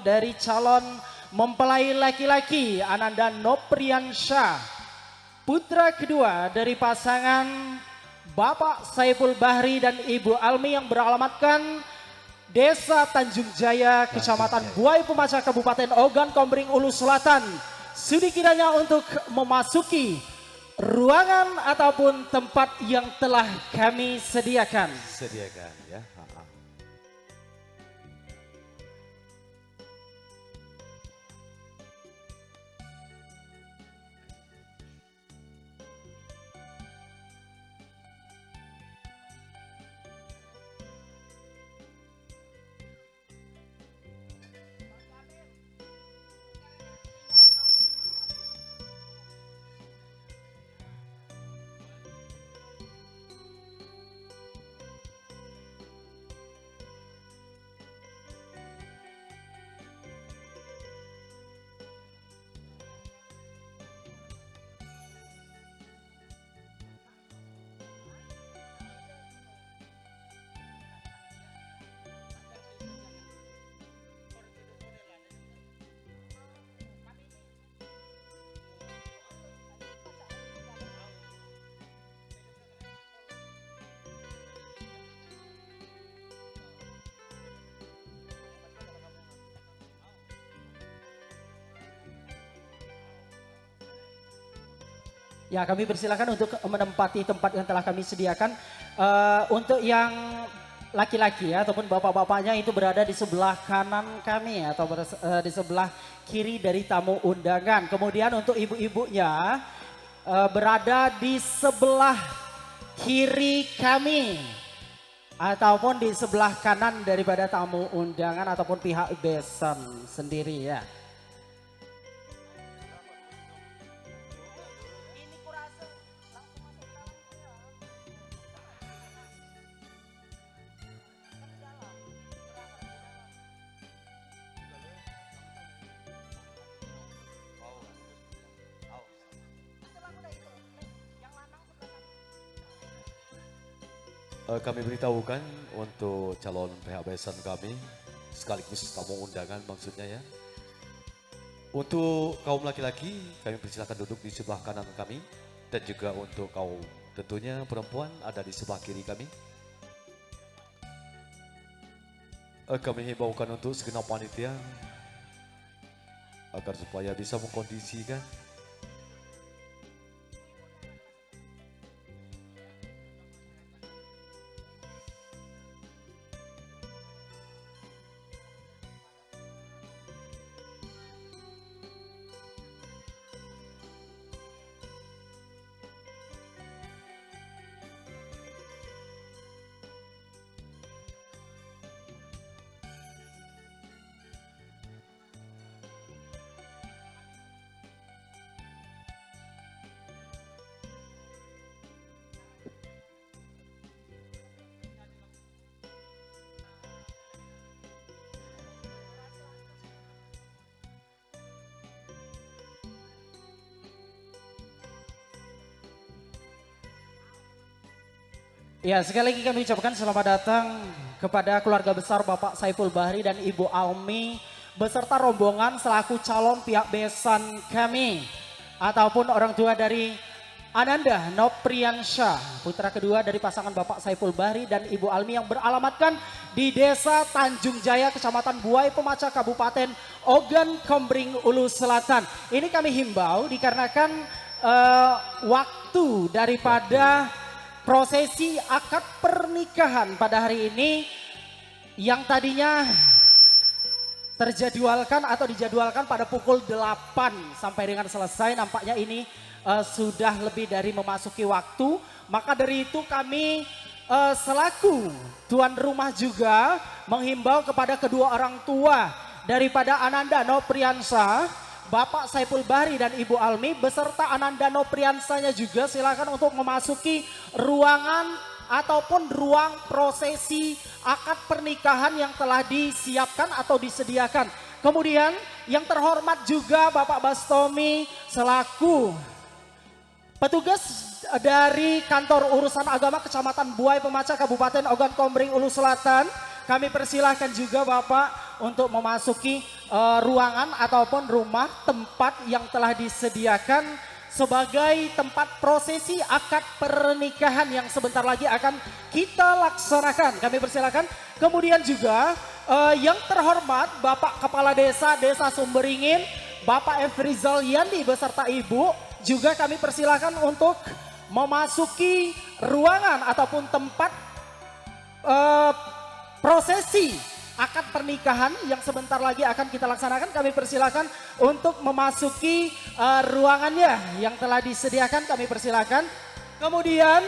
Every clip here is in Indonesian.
dari calon mempelai laki-laki Ananda Nopriansyah, putra kedua dari pasangan Bapak Saiful Bahri dan Ibu Almi yang beralamatkan Desa Tanjung Jaya, Kecamatan Buai Pemaca, Kabupaten Ogan Komering Ulu Selatan. Sudi kiranya untuk memasuki ruangan ataupun tempat yang telah kami sediakan. Sediakan ya. Ya, kami persilakan untuk menempati tempat yang telah kami sediakan. Untuk yang laki-laki ya, ataupun bapak-bapaknya itu berada di sebelah kanan kami atau di sebelah kiri dari tamu undangan. Kemudian untuk ibu-ibunya berada di sebelah kiri kami ataupun di sebelah kanan daripada tamu undangan ataupun pihak besan sendiri ya. Kami beritahukan untuk calon pihak besan kami, sekaligus tamu undangan maksudnya ya. Untuk kaum laki-laki, kami persilakan duduk di sebelah kanan kami. Dan juga untuk kaum tentunya perempuan ada di sebelah kiri kami. Kami himbaukan untuk segenap panitia agar supaya bisa mengkondisikan Ya, sekali lagi kami ucapkan selamat datang kepada keluarga besar Bapak Saiful Bahri dan Ibu Almi beserta rombongan selaku calon pihak besan kami ataupun orang tua dari Ananda Nopriansyah, putra kedua dari pasangan Bapak Saiful Bahri dan Ibu Almi yang beralamatkan di Desa Tanjung Jaya, Kecamatan Buai Pemaca, Kabupaten Ogan Komering Ulu Selatan. Ini kami himbau dikarenakan waktu daripada prosesi akad pernikahan pada hari ini yang tadinya terjadwalkan atau dijadwalkan pada pukul 8 sampai dengan selesai, nampaknya ini sudah lebih dari memasuki waktu. Maka dari itu kami selaku tuan rumah juga menghimbau kepada kedua orang tua daripada Ananda Nopriansyah, Bapak Saiful Bahri dan Ibu Almi beserta Ananda Nopriansahnya juga silakan untuk memasuki ruangan ataupun ruang prosesi akad pernikahan yang telah disiapkan atau disediakan. Kemudian yang terhormat juga Bapak Bastomi selaku petugas dari Kantor Urusan Agama Kecamatan Buai Pemaca, Kabupaten Ogan Komering Ulu Selatan. Kami persilahkan juga Bapak untuk memasuki ruangan ataupun rumah tempat yang telah disediakan sebagai tempat prosesi akad pernikahan yang sebentar lagi akan kita laksanakan. Kami persilakan. Kemudian juga yang terhormat Bapak Kepala Desa Sumberingin, Bapak Efrizal Yandi beserta Ibu, juga kami persilakan untuk memasuki ruangan ataupun tempat prosesi akad pernikahan yang sebentar lagi akan kita laksanakan. Kami persilakan untuk memasuki ruangannya yang telah disediakan. Kami persilakan. Kemudian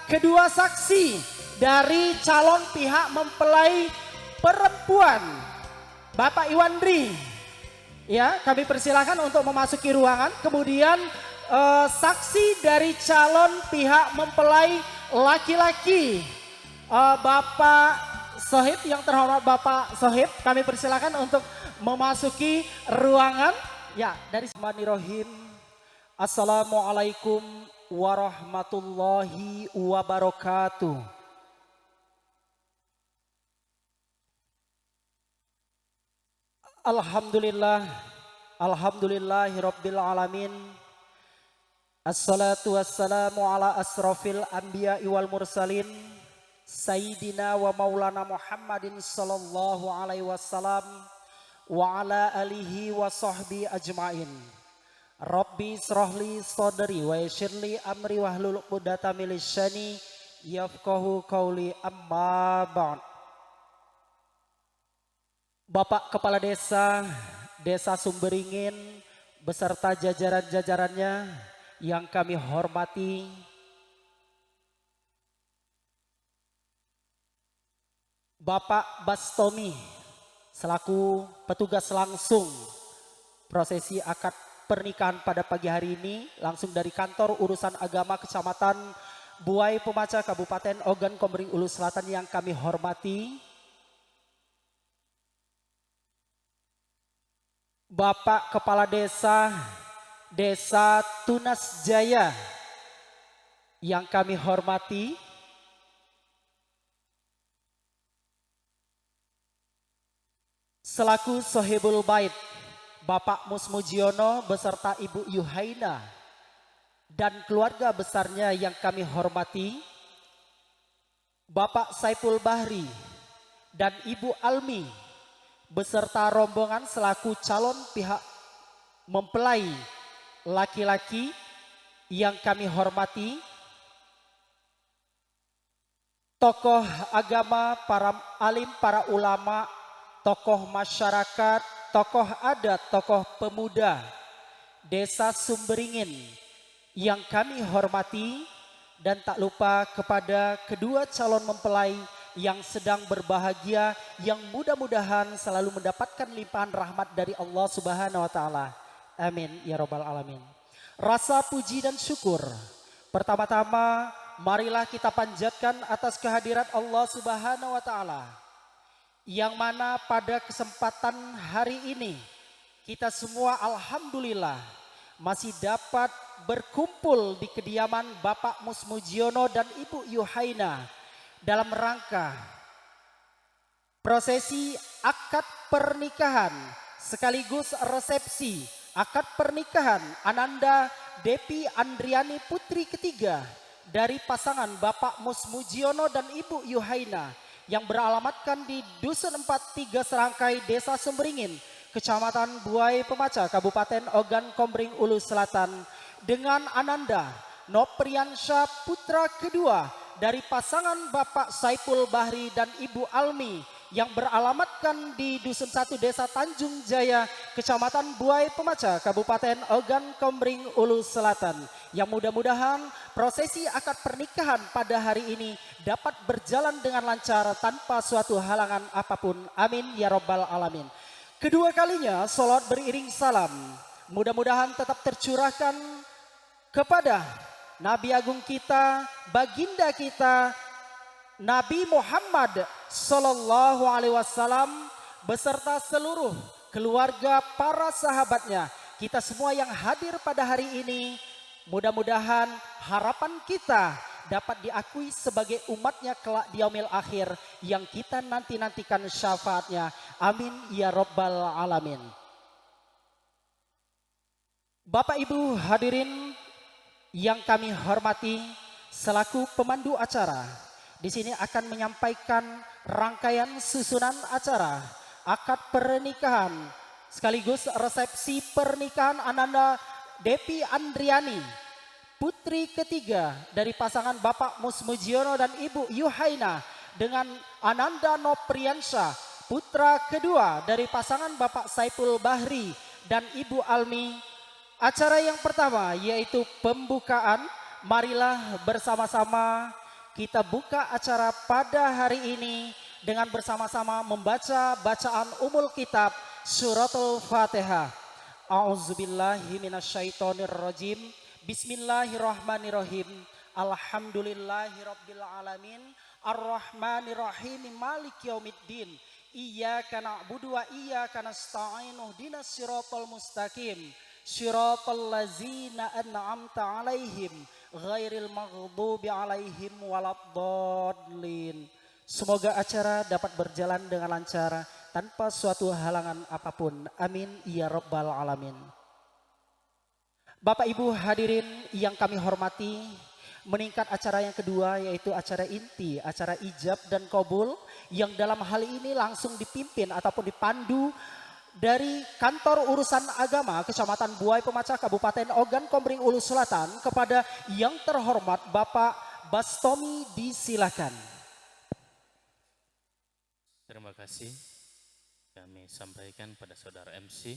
kedua saksi dari calon pihak mempelai perempuan, Bapak Iwandri, ya kami persilakan untuk memasuki ruangan. Kemudian saksi dari calon pihak mempelai laki-laki, Bapak Sohib, yang terhormat Bapak Sohib, kami persilakan untuk memasuki ruangan. Ya, dari Bismillahirrahmanirrahim. Assalamualaikum warahmatullahi wabarakatuh. Alhamdulillah, alhamdulillahirabbil alamin. Assalatu wassalamu ala asrofil anbiya'i wal mursalin. Sayyidina wa maulana Muhammadin sallallahu alaihi wasallam wa ala alihi wa sahbi ajma'in. Rabbi srohli sodri wa yassirli amri wahlul 'uqdatam min lisani yafqahu qawli, amma ba'd. Bapak Kepala Desa Sumberingin beserta jajaran-jajarannya yang kami hormati, Bapak Bastomi selaku petugas langsung prosesi akad pernikahan pada pagi hari ini langsung dari kantor urusan agama Kecamatan Buai Pemaca Kabupaten Ogan Komering Ulu Selatan yang kami hormati, Bapak Kepala Desa Tunas Jaya yang kami hormati, selaku Sohibul Bait Bapak Musmujiono beserta Ibu Yuhaina dan keluarga besarnya yang kami hormati, Bapak Saiful Bahri dan Ibu Almi beserta rombongan selaku calon pihak mempelai laki-laki yang kami hormati, tokoh agama, para alim, para ulama, tokoh masyarakat, tokoh adat, tokoh pemuda Desa Sumberingin yang kami hormati, dan tak lupa kepada kedua calon mempelai yang sedang berbahagia, yang mudah-mudahan selalu mendapatkan limpahan rahmat dari Allah Subhanahu wa taala. Amin ya rabbal alamin. Rasa puji dan syukur pertama-tama marilah kita panjatkan atas kehadirat Allah Subhanahu wa taala, yang mana pada kesempatan hari ini kita semua alhamdulillah masih dapat berkumpul di kediaman Bapak Musmujiono dan Ibu Yuhaina dalam rangka prosesi akad pernikahan sekaligus resepsi akad pernikahan Ananda Depi Andriani putri ketiga dari pasangan Bapak Musmujiono dan Ibu Yuhaina yang beralamatkan di Dusun 43 Serangkai, Desa Sumberingin, Kecamatan Buai Pemaca, Kabupaten Ogan Komering Ulu Selatan, dengan Ananda Nopriansyah putra kedua dari pasangan Bapak Saiful Bahri dan Ibu Almi yang beralamatkan di Dusun 1 Desa Tanjung Jaya, Kecamatan Buai Pemaca, Kabupaten Ogan Komering Ulu Selatan, yang mudah-mudahan prosesi akad pernikahan pada hari ini dapat berjalan dengan lancar tanpa suatu halangan apapun. Amin ya rabbal alamin. Kedua kalinya salat beriring salam mudah-mudahan tetap tercurahkan kepada Nabi Agung kita, baginda kita, Nabi Muhammad Sallallahu Alaihi Wasallam beserta seluruh keluarga, para sahabatnya, kita semua yang hadir pada hari ini. Mudah-mudahan harapan kita dapat diakui sebagai umatnya kelak di yaumil akhir yang kita nanti-nantikan syafaatnya. Amin ya rabbal alamin. Bapak Ibu hadirin yang kami hormati, selaku pemandu acara, di sini akan menyampaikan rangkaian susunan acara akad pernikahan sekaligus resepsi pernikahan Ananda Depi Andriani, putri ketiga dari pasangan Bapak Mus Mujiono dan Ibu Yuhaina, dengan Ananda Nopriansyah, putra kedua dari pasangan Bapak Saiful Bahri dan Ibu Almi. Acara yang pertama yaitu pembukaan. Marilah bersama-sama kita buka acara pada hari ini dengan bersama-sama membaca bacaan umul kitab suratul Fatihah. A'udzubillahi minasyaitonirrajim. Bismillahirrahmanirrahim. Alhamdulillahirabbil alamin. Arrahmanirrahim. Maliki yaumiddin. Iyyaka na'budu wa iyyaka nasta'in. Ihdinas siratal mustaqim. Siratal ladzina an'amta 'alaihim ghairil maghdubi 'alaihim waladdallin. Semoga acara dapat berjalan dengan lancar tanpa suatu halangan apapun. Amin ya rabbal alamin. Bapak Ibu hadirin yang kami hormati, meningkat acara yang kedua yaitu acara inti, acara ijab dan qabul, yang dalam hal ini langsung dipimpin ataupun dipandu dari Kantor Urusan Agama Kecamatan Buai Pemacah Kabupaten Ogan Komering Ulu Selatan kepada yang terhormat Bapak Bastomi, disilakan. Terima kasih kami sampaikan pada saudara MC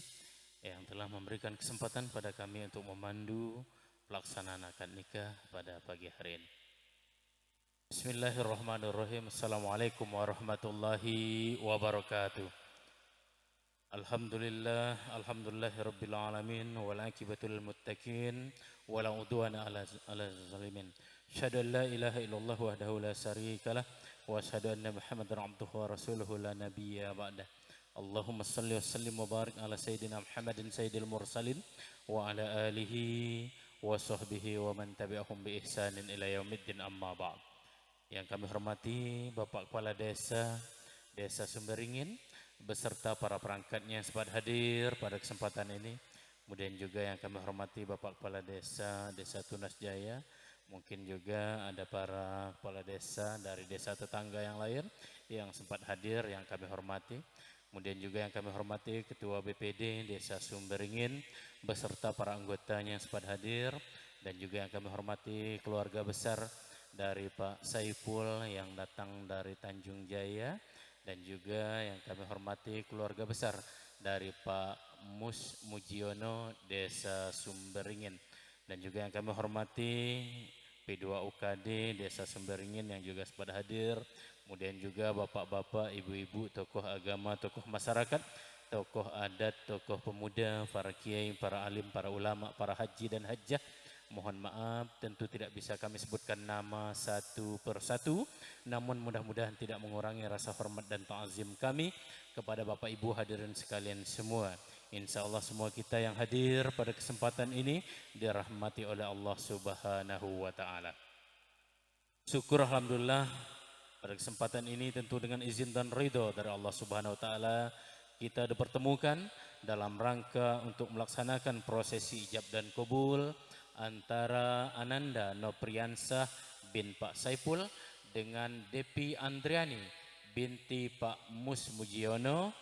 yang telah memberikan kesempatan pada kami untuk memandu pelaksanaan akad nikah pada pagi hari ini. Bismillahirrahmanirrahim. Assalamualaikum warahmatullahi wabarakatuh. Alhamdulillahirabbil alamin wal aqibatul muttaqin wala udwana ala zalimin. Asyhadu an la ilaha illallah wahdahu la syarikalah wa asyhadu anna Muhammadar abduhu wa rasuluhu la nabiyya ba'dah. Allahumma shalli wa sallim wa barik ala sayyidina Muhammadin sayyidil mursalin wa ala alihi wa sahbihi wa man tabi'ahum bi ihsanin ila yaumiddin, amma ba'd. Yang kami hormati Bapak Kepala Desa Sumberingin beserta para perangkatnya yang sempat hadir pada kesempatan ini. Kemudian juga yang kami hormati Bapak Kepala Desa Tunas Jaya, mungkin juga ada para kepala desa dari desa tetangga yang lain yang sempat hadir yang kami hormati. Kemudian juga yang kami hormati Ketua BPD Desa Sumberingin beserta para anggotanya yang sempat hadir, dan juga yang kami hormati keluarga besar dari Pak Saiful yang datang dari Tanjung Jaya, dan juga yang kami hormati keluarga besar dari Pak Mus Mujiono Desa Sumberingin, dan juga yang kami hormati P2UKD Desa Sumberingin yang juga sempat hadir. Kemudian juga bapak-bapak, ibu-ibu, tokoh agama, tokoh masyarakat, tokoh adat, tokoh pemuda, para kiai, para alim, para ulama, para haji dan hajjah. Mohon maaf, tentu tidak bisa kami sebutkan nama satu persatu, namun mudah-mudahan tidak mengurangi rasa hormat dan ta'zim kami kepada Bapak Ibu hadirin sekalian semua. Insya Allah semua kita yang hadir pada kesempatan ini dirahmati oleh Allah Subhanahu wa Ta'ala. Syukur alhamdulillah pada kesempatan ini tentu dengan izin dan ridho dari Allah Subhanahu wa Ta'ala kita dipertemukan dalam rangka untuk melaksanakan prosesi ijab dan qabul antara Ananda Nopriansyah bin Pak Saiful dengan Depi Andriani binti Pak Mus Mujiono,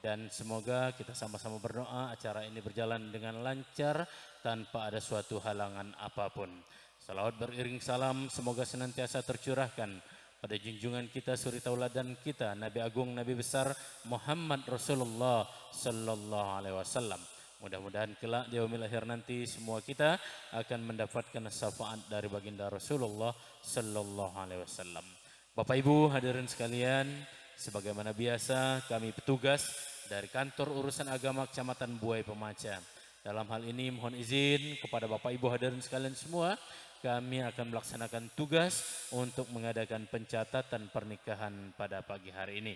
dan semoga kita sama-sama berdoa acara ini berjalan dengan lancar tanpa ada suatu halangan apapun. Salawat beriring salam semoga senantiasa tercurahkan pada junjungan kita, suri tauladan kita, Nabi Agung, Nabi Besar Muhammad Rasulullah Sallallahu Alaihi Wasallam. Mudah-mudahan kelak di yaumil akhir nanti semua kita akan mendapatkan syafaat dari baginda Rasulullah Sallallahu Alaihi Wasallam. Bapak Ibu hadirin sekalian, sebagaimana biasa kami petugas dari Kantor Urusan Agama Kecamatan Buai Pemacah. Dalam hal ini mohon izin kepada Bapak Ibu hadirin sekalian semua, kami akan melaksanakan tugas untuk mengadakan pencatatan pernikahan pada pagi hari ini.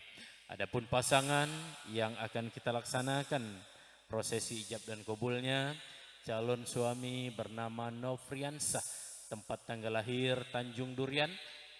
Adapun pasangan yang akan kita laksanakan prosesi ijab dan qabulnya, calon suami bernama Nofriansyah, tempat tanggal lahir Tanjung Durian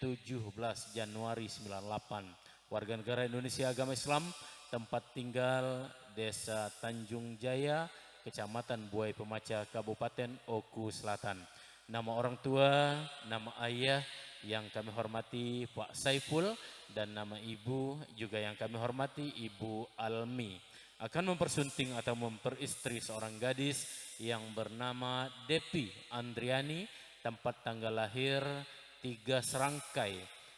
17 Januari 98. Warga negara Indonesia agama Islam, tempat tinggal Desa Tanjung Jaya, Kecamatan Buai Pemaca, Kabupaten Oku Selatan. Nama orang tua, nama ayah yang kami hormati Pak Saiful, dan nama ibu juga yang kami hormati Ibu Almi. Akan mempersunting atau memperistri seorang gadis yang bernama Depi Andriani, tempat tanggal lahir 3 Serangkai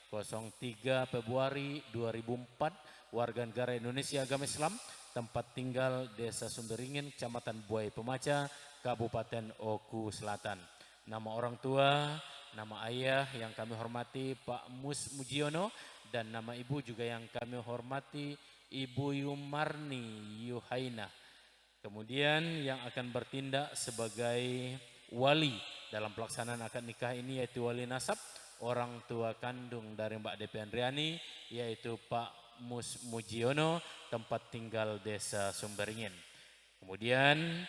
03 Februari 2004, warga negara Indonesia agama Islam, tempat tinggal Desa Sumberingin, Kecamatan Buai Pemaca, Kabupaten Oku Selatan. Nama orang tua, nama ayah yang kami hormati Pak Mus Mujiono, dan nama ibu juga yang kami hormati Ibu Yumarni Yuhaina. Kemudian yang akan bertindak sebagai wali dalam pelaksanaan akad nikah ini yaitu wali nasab, orang tua kandung dari Mbak Depi Andriani, yaitu Pak Mus Mujiono, tempat tinggal Desa Sumberingin. Kemudian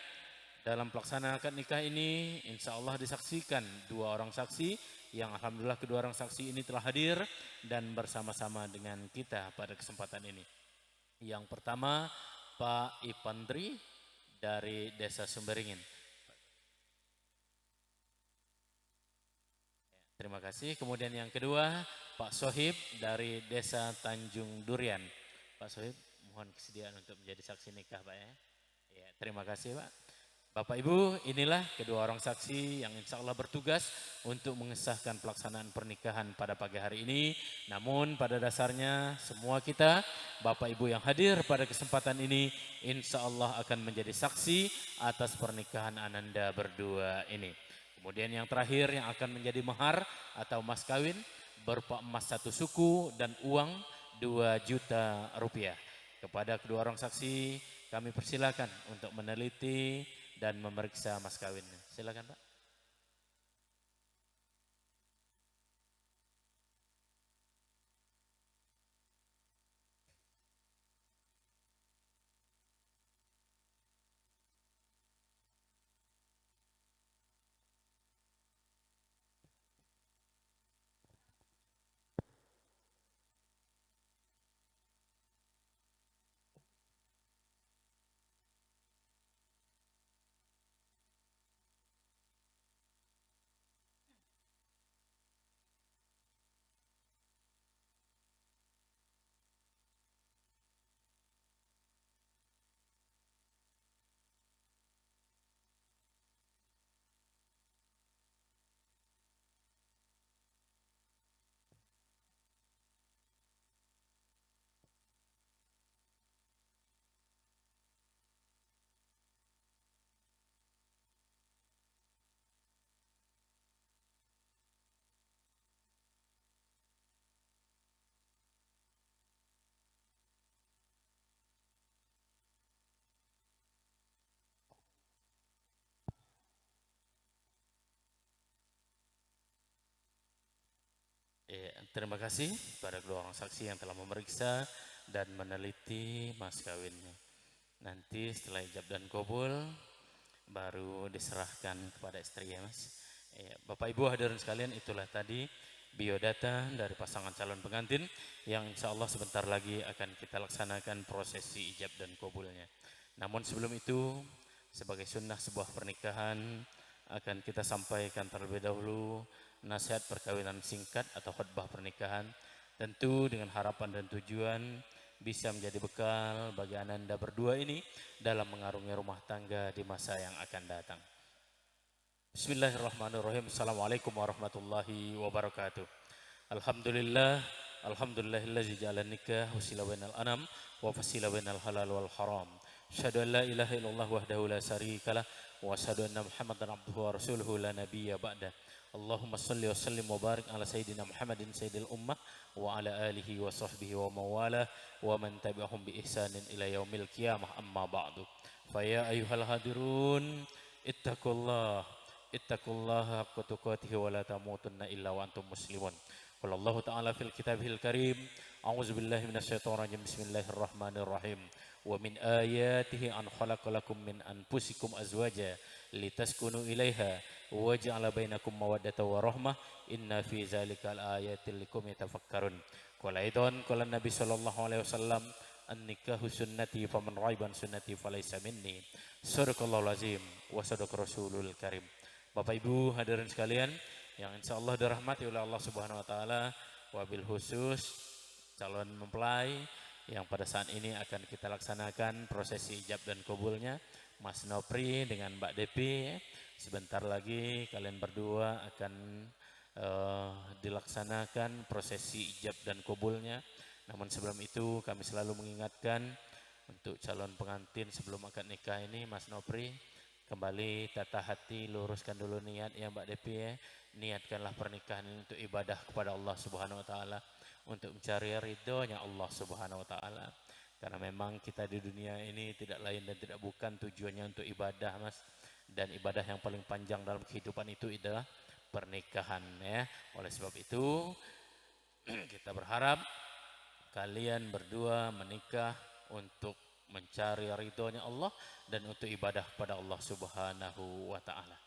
dalam pelaksanaan akad nikah ini insya Allah disaksikan 2 orang saksi yang alhamdulillah kedua orang saksi ini telah hadir dan bersama-sama dengan kita pada kesempatan ini. Yang pertama Pak Ipandri dari Desa Sumberingin. Terima kasih. Kemudian yang kedua Pak Sohib dari Desa Tanjung Durian. Pak Sohib, mohon kesediaan untuk menjadi saksi nikah Pak ya. Ya, terima kasih Pak. Bapak Ibu, inilah kedua orang saksi yang insya Allah bertugas untuk mengesahkan pelaksanaan pernikahan pada pagi hari ini. Namun pada dasarnya semua kita, Bapak Ibu yang hadir pada kesempatan ini, insya Allah akan menjadi saksi atas pernikahan Ananda berdua ini. Kemudian yang terakhir yang akan menjadi mahar atau mas kawin berupa emas 1 suku dan uang 2 juta rupiah. Kepada kedua orang saksi kami persilakan untuk meneliti dan memeriksa mas kawinnya. Silakan Pak. Ya, terima kasih pada kedua orang saksi yang telah memeriksa dan meneliti mas kawinnya. Nanti setelah ijab dan kabul baru diserahkan kepada istri ya Mas. Ya, Bapak Ibu hadirin sekalian, itulah tadi biodata dari pasangan calon pengantin yang insya Allah sebentar lagi akan kita laksanakan prosesi ijab dan kabulnya. Namun sebelum itu sebagai sunnah sebuah pernikahan akan kita sampaikan terlebih dahulu nasihat perkawinan singkat atau khutbah pernikahan, tentu dengan harapan dan tujuan bisa menjadi bekal bagi Ananda berdua ini dalam mengarungi rumah tangga di masa yang akan datang. Bismillahirrahmanirrahim. Assalamualaikum warahmatullahi wabarakatuh. Alhamdulillah, alhamdulillahillazi ja'ala nikah wasila bainal anam wa fasila bainal halal wal haram. Asyhadu an la ilaha illallah wahdahu la syarikalah wa asyhadu anna Muhammadan abduhu wa rasuluhu la nabiyya ba'da. Allahumma salli wa sallim wa barik ala sayyidina Muhammadin sayyidil ummah wa ala alihi wa sahbihi wa mawalah wa man tabi'ahum bi ihsanin ila yaumil qiyamah, amma ba'du. Fa ya ayyuhal hadirun ittaqullaha haqqa tuqatih wa la tamutunna illa wa antum muslimun. Qala Allah ta'ala fil kitabihil karim, a'udzu billahi minasyaitonir rajim, bismillahirrahmanirrahim. Wa min ayatihi an khalaqalakum min anfusikum azwaja litaskunu ilaiha waj'ala bainakum mawaddatan wa rahmah inna fi zalikal ayatil liqaumin yatafakkarun. Qala aidan qala Nabi sallallahu alaihi wasallam an-nikahu sunnati faman raiban sunnati falaysa minni. Sadaqallahul azim wa sadaqa rasulul karim. Bapak Ibu hadirin sekalian yang insyaallah dirahmati oleh Allah Subhanahu wa taala, wabil khusus calon mempelai yang pada saat ini akan kita laksanakan prosesi ijab dan kabulnya, Mas Nopri dengan Mbak Depi. Sebentar lagi kalian berdua akan dilaksanakan prosesi ijab dan kabulnya. Namun sebelum itu kami selalu mengingatkan untuk calon pengantin sebelum akad nikah ini, Mas Nopri, kembali tata hati, luruskan dulu niat ya Mbak Depi ya. Niatkanlah pernikahan ini untuk ibadah kepada Allah Subhanahu wa taala, untuk mencari ridhonya Allah Subhanahu wa taala. Karena memang kita di dunia ini tidak lain dan tidak bukan tujuannya untuk ibadah, Mas. Dan ibadah yang paling panjang dalam kehidupan itu adalah pernikahan ya. Oleh sebab itu kita berharap kalian berdua menikah untuk mencari ridhonya Allah dan untuk ibadah kepada Allah Subhanahu wa taala.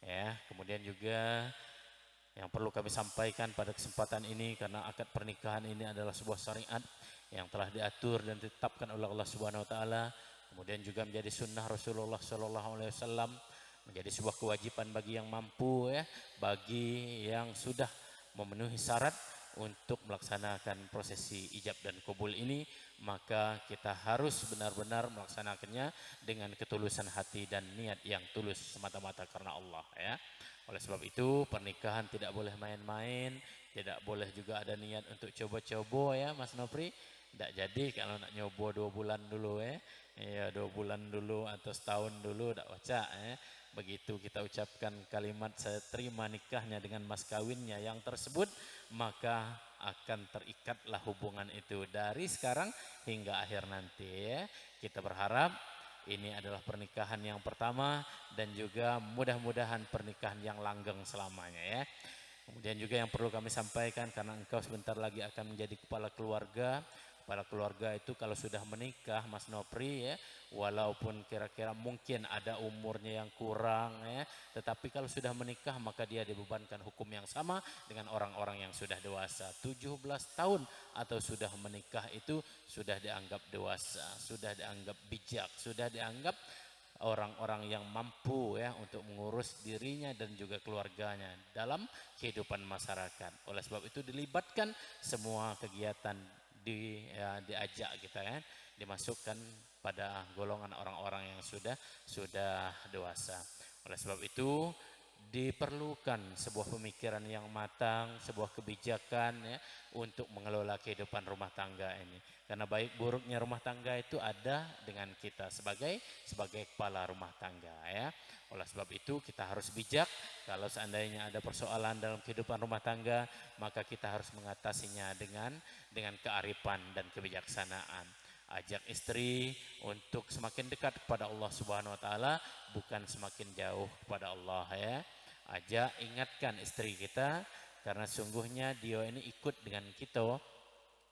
Ya, kemudian juga yang perlu kami sampaikan pada kesempatan ini, karena akad pernikahan ini adalah sebuah syariat yang telah diatur dan ditetapkan oleh Allah Subhanahu wa taala, kemudian juga menjadi sunnah Rasulullah sallallahu alaihi wasallam, menjadi sebuah kewajiban bagi yang mampu ya, bagi yang sudah memenuhi syarat untuk melaksanakan prosesi ijab dan kabul ini, maka kita harus benar-benar melaksanakannya dengan ketulusan hati dan niat yang tulus semata-mata karena Allah ya. Oleh sebab itu pernikahan tidak boleh main-main, tidak boleh juga ada niat untuk coba-coba ya Mas Nopri. Tidak jadi kalau nak nyoba 2 bulan dulu ya 2 bulan dulu atau setahun dulu tidak baca ya. Begitu kita ucapkan kalimat saya terima nikahnya dengan mas kawinnya yang tersebut, maka akan terikatlah hubungan itu dari sekarang hingga akhir nanti ya. Kita berharap ini adalah pernikahan yang pertama dan juga mudah-mudahan pernikahan yang langgeng selamanya ya. Kemudian juga yang perlu kami sampaikan, karena engkau sebentar lagi akan menjadi kepala keluarga. Kepala keluarga itu kalau sudah menikah Mas Nopri ya, walaupun kira-kira mungkin ada umurnya yang kurang ya, tetapi kalau sudah menikah maka dia dibebankan hukum yang sama dengan orang-orang yang sudah dewasa. 17 tahun atau sudah menikah itu sudah dianggap dewasa, sudah dianggap bijak, sudah dianggap orang-orang yang mampu ya untuk mengurus dirinya dan juga keluarganya dalam kehidupan masyarakat. Oleh sebab itu dilibatkan semua kegiatan diajak kita kan, dimasukkan pada golongan orang-orang yang sudah dewasa. Oleh sebab itu diperlukan sebuah pemikiran yang matang, sebuah kebijakan ya untuk mengelola kehidupan rumah tangga ini. Karena baik buruknya rumah tangga itu ada dengan kita sebagai kepala rumah tangga ya. Oleh sebab itu kita harus bijak. Kalau seandainya ada persoalan dalam kehidupan rumah tangga, maka kita harus mengatasinya dengan kearifan dan kebijaksanaan. Ajak istri untuk semakin dekat kepada Allah Subhanahu wa taala, bukan semakin jauh kepada Allah ya. Ajak, ingatkan istri kita, karena sungguhnya dia ini ikut dengan kita.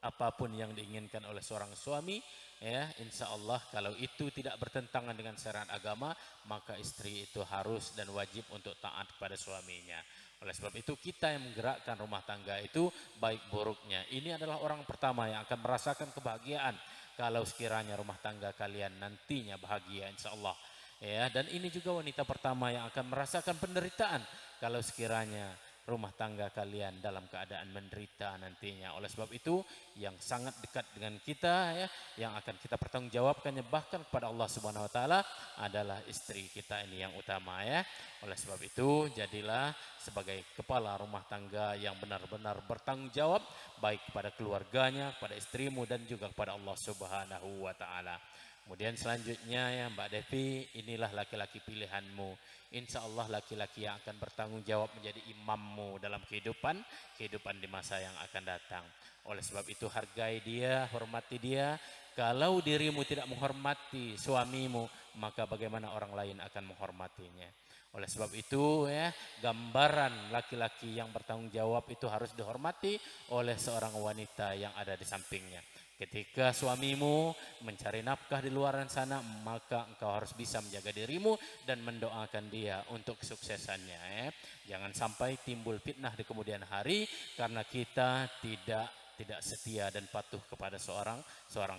Apapun yang diinginkan oleh seorang suami ya, insya Allah kalau itu tidak bertentangan dengan syariat agama, maka istri itu harus dan wajib untuk taat kepada suaminya. Oleh sebab itu kita yang menggerakkan rumah tangga itu baik buruknya, ini adalah orang pertama yang akan merasakan kebahagiaan kalau sekiranya rumah tangga kalian nantinya bahagia insya Allah ya. Dan ini juga wanita pertama yang akan merasakan penderitaan kalau sekiranya rumah tangga kalian dalam keadaan menderita nantinya. Oleh sebab itu yang sangat dekat dengan kita ya, yang akan kita pertanggungjawabkannya bahkan kepada Allah Subhanahu wa taala adalah istri kita ini yang utama ya. Oleh sebab itu jadilah sebagai kepala rumah tangga yang benar-benar bertanggung jawab baik kepada keluarganya, kepada istrimu dan juga kepada Allah Subhanahu wa taala. Kemudian selanjutnya ya Mbak Devi, inilah laki-laki pilihanmu. Insya Allah laki-laki yang akan bertanggung jawab menjadi imammu dalam kehidupan di masa yang akan datang. Oleh sebab itu hargai dia, hormati dia. Kalau dirimu tidak menghormati suamimu, maka bagaimana orang lain akan menghormatinya. Oleh sebab itu ya, gambaran laki-laki yang bertanggung jawab itu harus dihormati oleh seorang wanita yang ada di sampingnya. Ketika suamimu mencari nafkah di luar sana, maka engkau harus bisa menjaga dirimu dan mendoakan dia untuk kesuksesannya. Ya. Jangan sampai timbul fitnah di kemudian hari karena kita tidak setia dan patuh kepada seorang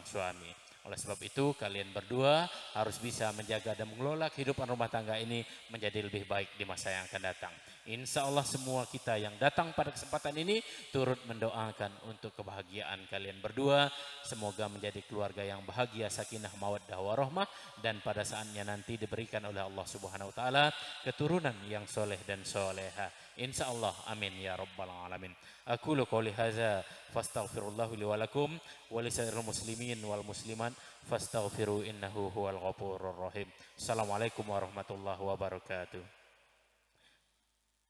suami. Oleh sebab itu kalian berdua harus bisa menjaga dan mengelola kehidupan rumah tangga ini menjadi lebih baik di masa yang akan datang. Insya Allah semua kita yang datang pada kesempatan ini turut mendoakan untuk kebahagiaan kalian berdua. Semoga menjadi keluarga yang bahagia, sakinah, mawaddah, warahmah, dan pada saatnya nanti diberikan oleh Allah Subhanahu Wa Taala keturunan yang soleh dan soleha. Insya Allah, amin ya rabbal alamin. Aqulu qouli hadza fastaghfirullahu li wa lakum wa lisairil muslimin wal muslimat fastaghfiru innahu huwal ghafurur rahim. Assalamualaikum warahmatullahi wabarakatuh.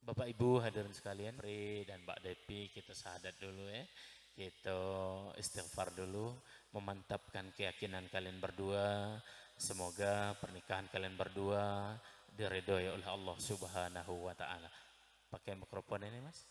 Bapak Ibu hadirin sekalian, Pri dan Mbak Depi, kita syahadat dulu ya. Kita istighfar dulu, memantapkan keyakinan kalian berdua. Semoga pernikahan kalian berdua diridhoi oleh Allah Subhanahu wa taala. Pakai mikrofon ini, Mas.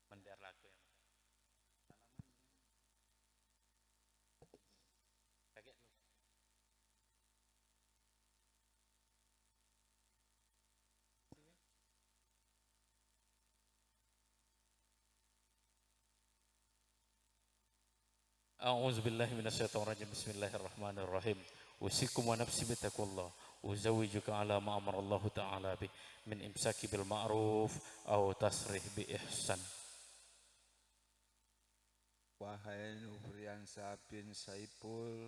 Mandar laku yang kaget lu. A'udzu billahi minasyaitonir rajim. Bismillahirrahmanirrahim. Usikum wa nafsi bittaqullah. Uzawwijuka ala ma amarallahu ta'ala bi min imsaki bil ma'ruf aw tasrih bi ihsan. Wahai Nufriansa bin Saipul,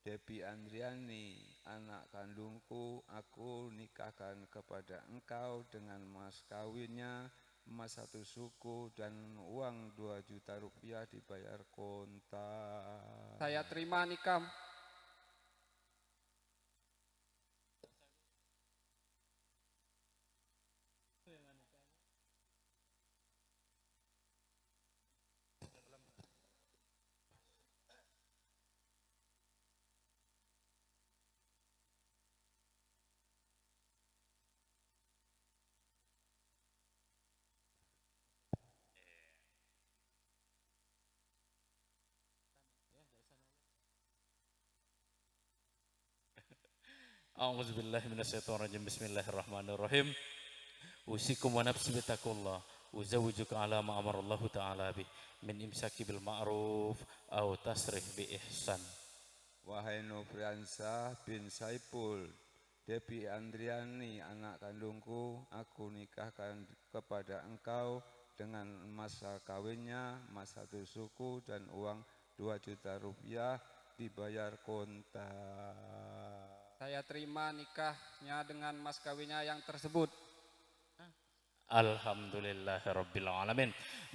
Depi Andriani, anak kandungku, aku nikahkan kepada engkau dengan mas kawinnya, emas 1 suku dan uang 2 juta rupiah dibayar kontan. Saya terima nikah. A'udzubillahi minasyaitonirrajim. Bismillahirrahmanirrahim. Usikum wa nafsi bitaqullah. Uzawwijuka ala ma amarallahu ta'ala bih min imsaki bil ma'ruf aw tasrih bi ihsan. Wahai Nofriansah bin Saipul, Depi Andriani anak kandungku, aku nikahkan kepada engkau dengan masa kawinnya, mas 1 suku dan uang 2 juta rupiah dibayar kontan. Saya terima nikahnya dengan mas kawinnya yang tersebut. Alhamdulillahi rabbil alamin.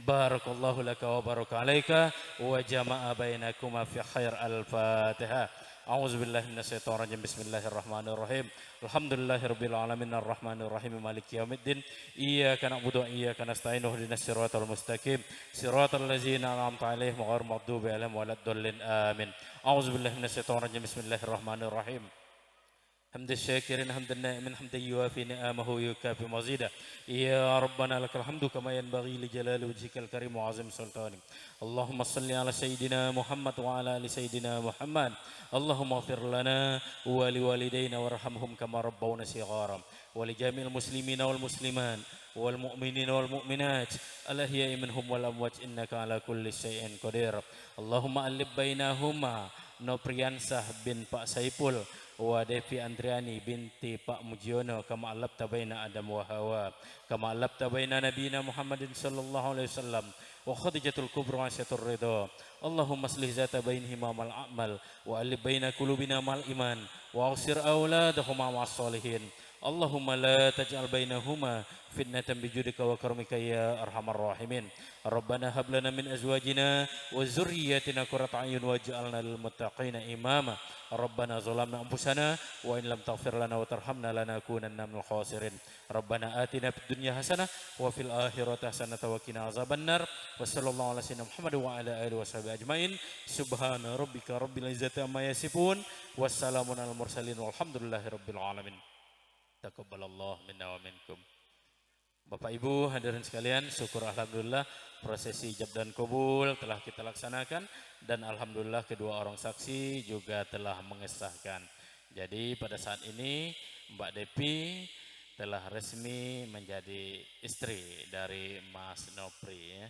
Barakallahu laka wa baraka alaika wa jama'a bainakuma fi khair. Al-Fatihah. A'udzubillahi minasyaitonir rajim. Bismillahirrahmanirrahim. Alhamdulillahi rabbil alamin arrahmanir rahim maliki yaumiddin. Iyyaka na'budu wa iyyaka nasta'in ihdinas siratal mustaqim siratal ladzina an'amta 'alaihim ghairil maghdubi 'alaihim waladdallin. Amin. A'udzubillahi minasyaitonir rajim. Bismillahirrahmanirrahim. حمد الشاكرين حمد النائمين حمد يوافي نعمه ويكافي مزيدا يا ربنا لك الحمد كما ينبغي لجلال وجهك الكريم وعظيم سلطانك. اللهم صل على سيدنا محمد وعلى ال سيدنا محمد. اللهم اغفر لنا ولوالدينا وارحمهم كما ربونا صغارا ولجميع المسلمين والمسلمات والمؤمنين والمؤمنات الأحياء منهم والأموات إنك على كل شيء قدير. اللهم ألف بينهما Nofriansah bin Pak Saipul wa Devi Andriani binti Pak Mujiono kama alabta baina Adam wa Hawa kama alabta baina nabiyina Muhammadin sallallahu alaihi wasallam wa Khadijatul Kubra Asyatur Ridha. Allahumma aslih zata bainihima mal a'mal wa alif baina qulubina mal iman wa asir auladahuma ma'as salihin. Allahumma la taj'al bainahuma fitnatan bijudika wa karamika ya arhamar rahimin. Rabbana hab lana min azwajina wa dzurriyyatina qurrata a'yun waj'alna lil muttaqina imama. Rabbana zalamna anfusana wa in lam taghfir lana wa tarhamna lanakunanna minal khasirin. Rabbana atina fid dunya hasanah wa fil akhirati hasanah wa qina azabannar. Wa sallallahu ala sayyidina Muhammad wa ala alihi washabihi ajmain. Subhana rabbika rabbil izzati amma yasifun. Wassalamun alal mursalin walhamdulillahi rabbil alamin. Taqabbalallah minna wa minkum. Bapak Ibu hadirin sekalian, syukur alhamdulillah prosesi ijab dan kabul telah kita laksanakan dan alhamdulillah kedua orang saksi juga telah mengesahkan. Jadi pada saat ini Mbak Depi telah resmi menjadi istri dari Mas Nopri ya.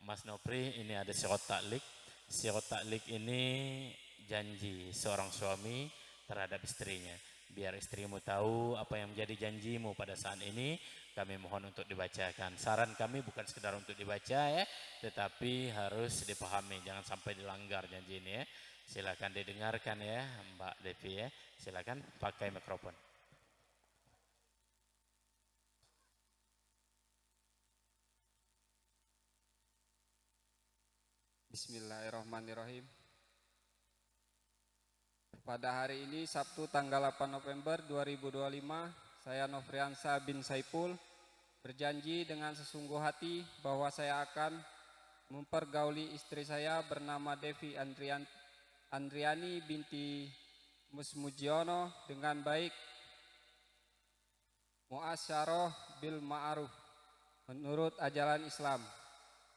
Mas Nopri ini ada syarat taklik. Syarat taklik ini janji seorang suami terhadap istrinya. Biar istrimu tahu apa yang menjadi janjimu pada saat ini, kami mohon untuk dibacakan. Saran kami bukan sekedar untuk dibaca ya, tetapi harus dipahami, jangan sampai dilanggar janji ini ya. Silakan didengarkan ya Mbak Devi ya. Silakan pakai mikrofon. Bismillahirrahmanirrahim. Pada hari ini Sabtu tanggal 8 November 2025, saya Nofriansah bin Saipul berjanji dengan sesungguh hati bahwa saya akan mempergauli istri saya bernama Devi Andriani binti Musmujiono dengan baik, muasyarah bil ma'ruf menurut ajaran Islam.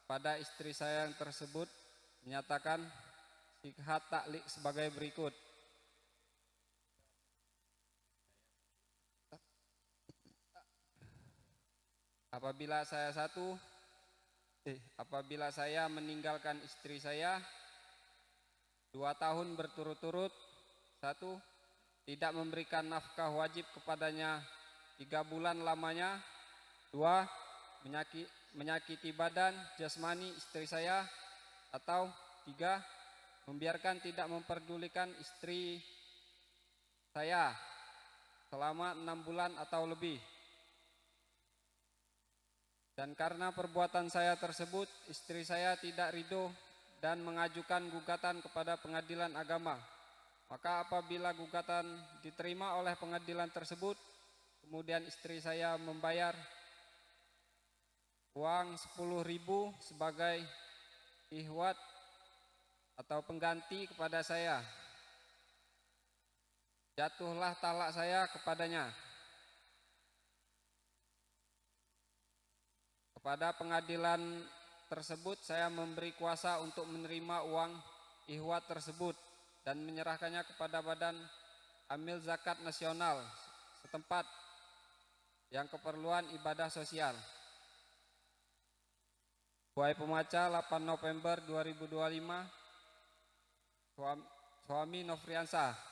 Pada istri saya yang tersebut menyatakan sikhat taklik sebagai berikut. Apabila saya meninggalkan istri saya 2 tahun berturut-turut, 1. Tidak memberikan nafkah wajib kepadanya 3 bulan lamanya, 2. Menyakiti badan jasmani istri saya, atau 3. Membiarkan tidak memperdulikan istri saya selama 6 bulan atau lebih. Dan karena perbuatan saya tersebut, istri saya tidak ridho dan mengajukan gugatan kepada pengadilan agama. Maka apabila gugatan diterima oleh pengadilan tersebut, kemudian istri saya membayar uang 10.000 sebagai ihwat atau pengganti kepada saya, jatuhlah talak saya kepadanya. Kepada pengadilan tersebut saya memberi kuasa untuk menerima uang ihwat tersebut dan menyerahkannya kepada Badan Amil Zakat Nasional setempat yang keperluan ibadah sosial. Buai Pemaca 8 November 2025, suami Nofriansah.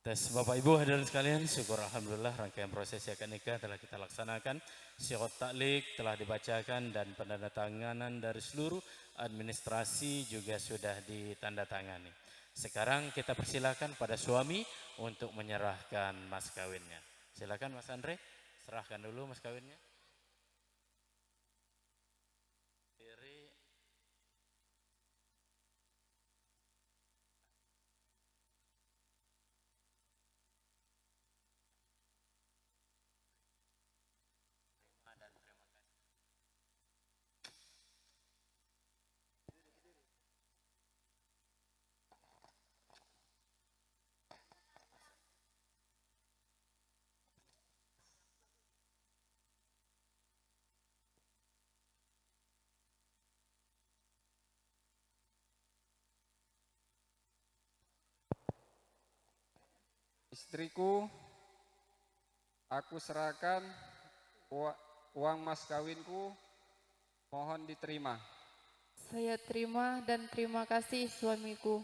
Tes Bapak Ibu hadirin sekalian, syukur Alhamdulillah rangkaian prosesi akad nikah telah kita laksanakan. Syiar taklik telah dibacakan dan penandatanganan dari seluruh administrasi juga sudah ditandatangani. Sekarang kita persilakan pada suami untuk menyerahkan mas kawinnya. Silakan Mas Andre, serahkan dulu mas kawinnya. Istriku, aku serahkan uang mas kawinku, mohon diterima. Saya terima dan terima kasih suamiku.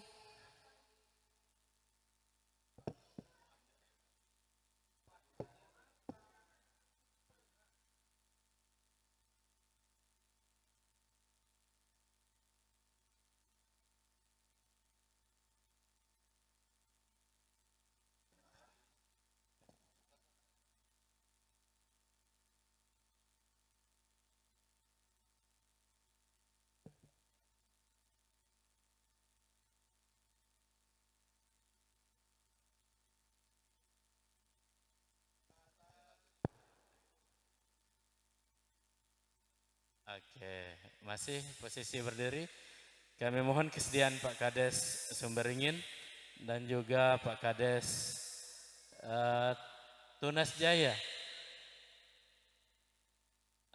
Oke, masih posisi berdiri. Kami mohon kesediaan Pak Kades Sumberingin dan juga Pak Kades Tunas Jaya.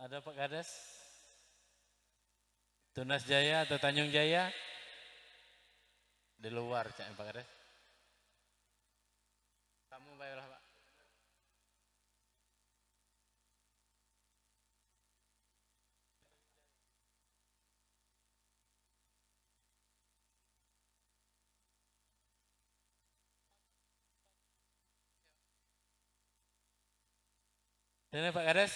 Ada Pak Kades? Tunas Jaya atau Tanjung Jaya? Di luar Pak Kades. Kamu baiklah Pak. Dan Pak Kades.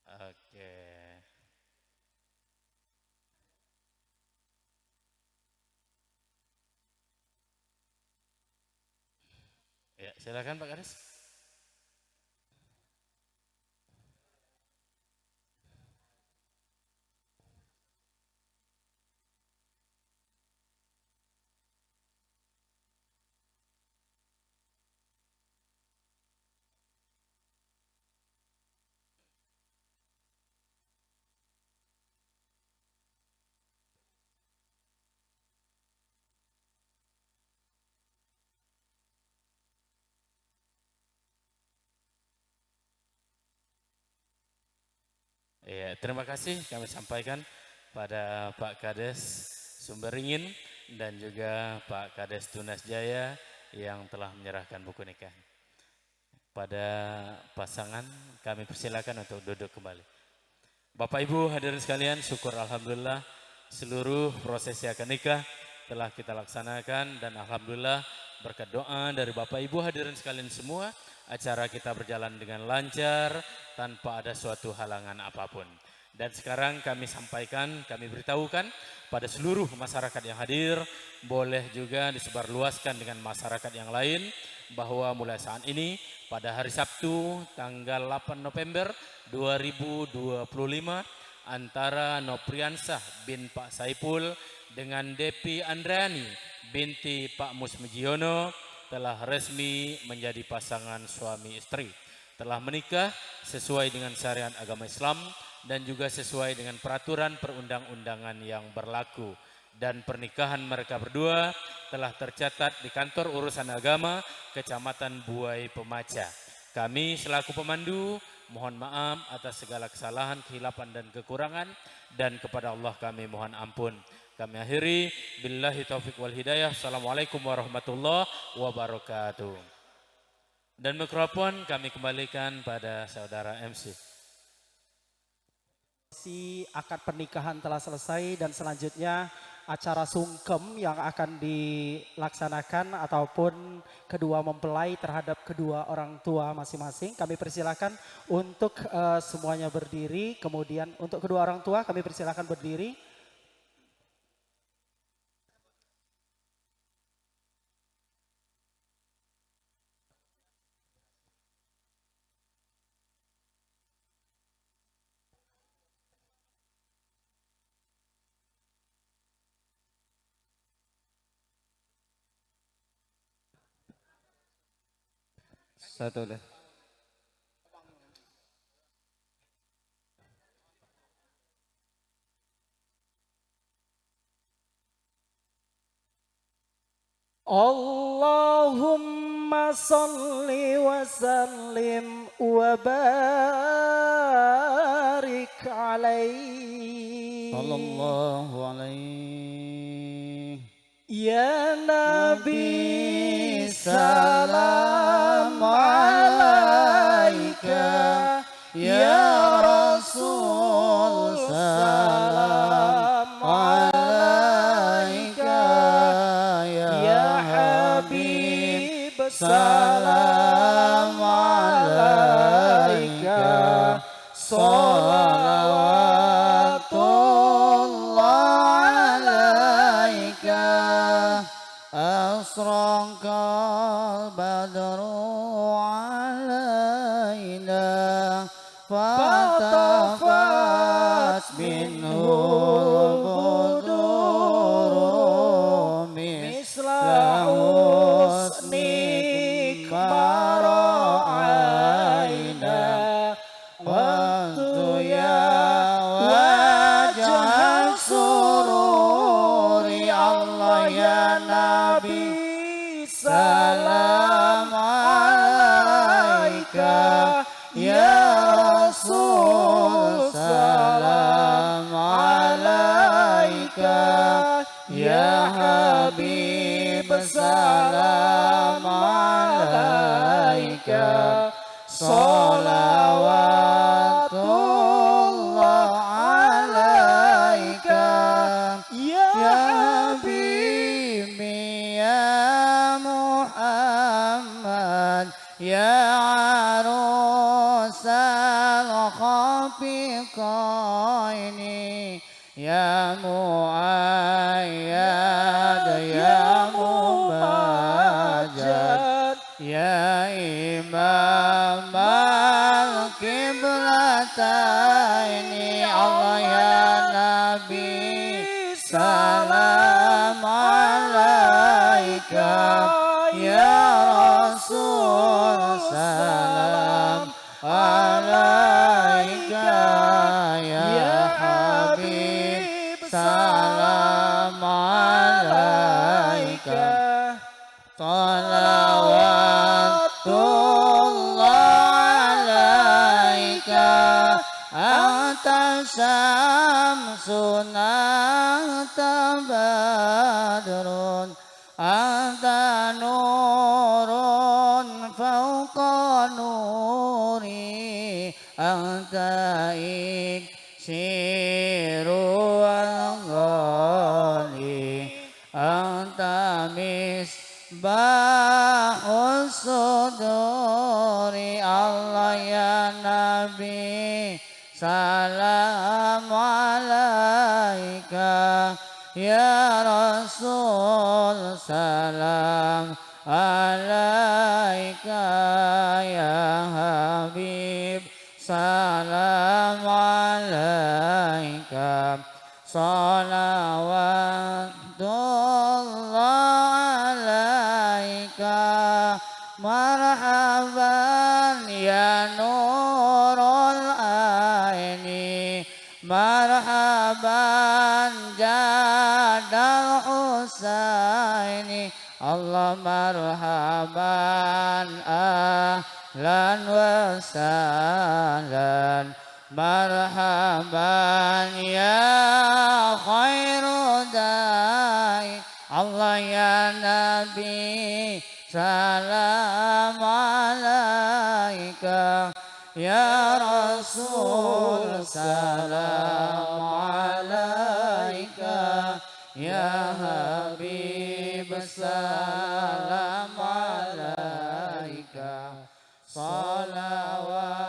Oke. Ya, silakan Pak Kades. Ya, terima kasih kami sampaikan pada Pak Kades Sumberingin dan juga Pak Kades Tunas Jaya yang telah menyerahkan buku nikah. Pada pasangan kami persilakan untuk duduk kembali. Bapak Ibu hadirin sekalian, syukur alhamdulillah seluruh prosesi akad nikah telah kita laksanakan dan alhamdulillah berkat doa dari Bapak Ibu hadirin sekalian semua, acara kita berjalan dengan lancar tanpa ada suatu halangan apapun. Dan sekarang kami sampaikan, kami beritahukan pada seluruh masyarakat yang hadir, boleh juga disebarluaskan dengan masyarakat yang lain, bahwa mulai saat ini pada hari Sabtu tanggal 8 November 2025 antara Nopriansah bin Pak Saipul dengan Depi Andriani binti Pak Musmijiono telah resmi menjadi pasangan suami istri. Telah menikah sesuai dengan syariat agama Islam dan juga sesuai dengan peraturan perundang-undangan yang berlaku. Dan pernikahan mereka berdua telah tercatat di kantor urusan agama Kecamatan Buai Pemaca. Kami selaku pemandu mohon maaf atas segala kesalahan, kehilapan dan kekurangan, dan kepada Allah kami mohon ampun. Kami akhiri billahi taufik wal hidayah. Assalamualaikum warahmatullahi wabarakatuh. Dan mikrofon kami kembalikan pada saudara MC. Akad pernikahan telah selesai dan selanjutnya acara sungkem yang akan dilaksanakan ataupun kedua mempelai terhadap kedua orang tua masing-masing. Kami persilakan untuk semuanya berdiri, kemudian untuk kedua orang tua kami persilakan berdiri. Satu deh. Allahumma salli wa sallim wa barik alaihi. Sallallahu alaihi. Ya Nabi salam alaika, ya Rasul salam alaika, ya Habib salam alaika, salawatullah alaika. Asraqal badru alaina fatafat minhul buduru misla husnik bara'aina wantu ya wajah sururi Allah ya Nabi salam alaika, ya Rasul salam alaika, ya Habib salam alaika. يا عروس الخفقين يا مؤيد يا ممجد يا إمام القبلتين الله يا نبي سلام عليك يا رسول سلام عليك يا حبيب سلام عليك صلوات الله عليك أنت شمس أنت بدر أنت نور فوق نوري أنت إكسير الغالي أنت مصباح الصدور الله يا نبي سلام عليك يا رسول سلام عليك يا حبيب سلام عليك صلوات الله عليك مرحبا يا نور العين مرحبا جاد الحسين الله مرحبا أهلا وسهلا مرحبا يا خير داعي الله يا نبي سلام عليك يا رسول سلام عليك يا حبيب سلام عليك صلوات